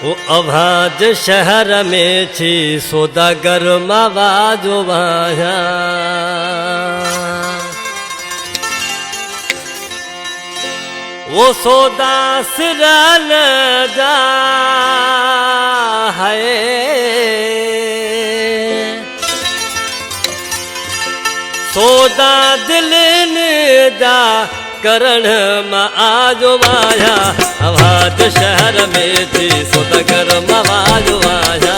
वो अभाज शहर में थी सौदागर मावाजो वाया वो सौदा सिरल जा है सौदा दिल ने जा करण मां आजो वाया आवाज शहर में थी सौदागर मावाजो वाया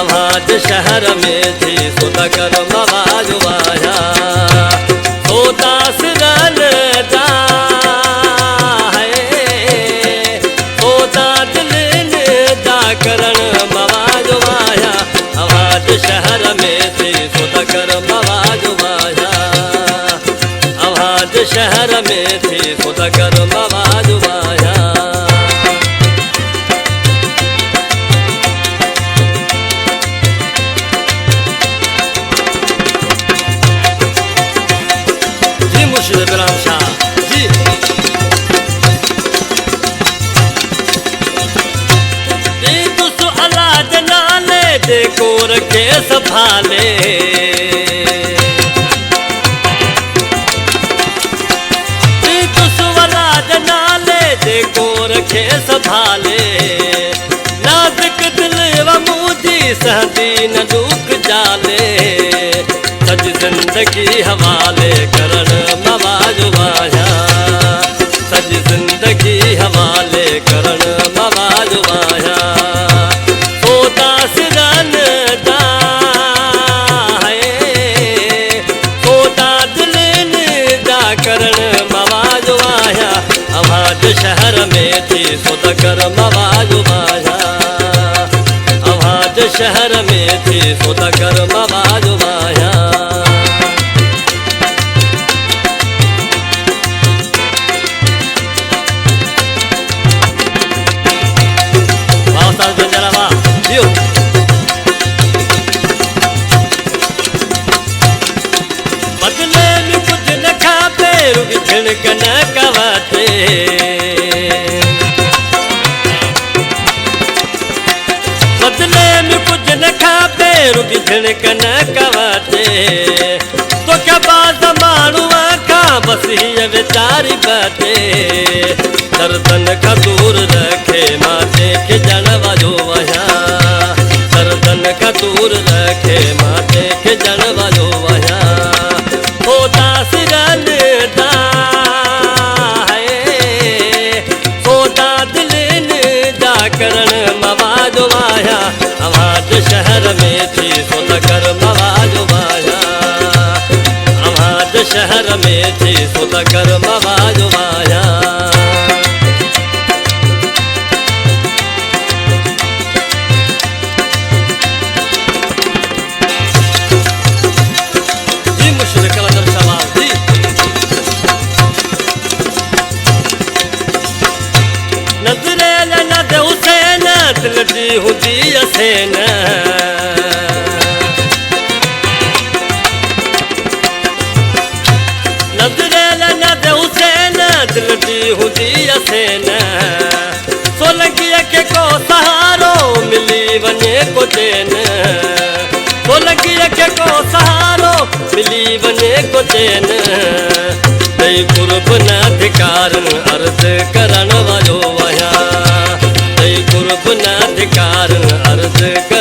आवाज शहर में थी सौदागर मावाजो वाया सौदा सिरल जा है सौदा दिल ने जा करण मावाजो वाया आवाज शहर में थी सौदागर मावाजो वाया आवाज शहर में थी सौदागर मावाजो वाया जी मुर्शिद इब्राहिम शाह जी तुस औलाद नाले दे को रखे संभाले को रखे संभाले नाज़ुक दिल व मुझी सहदी न दुख जाले सज जिंदगी हवाले करण मवाजो वाया सज जिंदगी हवाले करण मवाजो वाया सौदा सिरन दा है सौदा दिल ने जा करण मवाजो वाया आवाज शहर में थी सौदागर मावाजो वाया आवाज शहर में थी सौदागर मावाजो वाया बदले में कुछ न खाते रुक झिड़कन कवाते बदले में कुछ न खाते रुक झिड़कन कवाते तो क्या बात मानू का बस ही बेचारी बाते दर्दन का दूर रखे माते के जनवा जो वया दर्दन का दूर रखे माते के जनवा जो वया सौदा सिरल दा है सौदा दिल ने जा करण मवाजो वाया आवाज शहर में थी सौदागर मवाजो वाया आवाज शहर में थी सौदागर मवाजो वाया दिलदी हुदी असेन नजरे नद हुसैन दिलदी हुदी असेन सोलंकीअ के को सहारो मिली वञे को चैन सोलंकीअ के को सहारो मिली वञे को चैन दई कुर्ब न अधिकारन अर्ज करण वालो वया कुर्ब न अधिकार अर्ज कर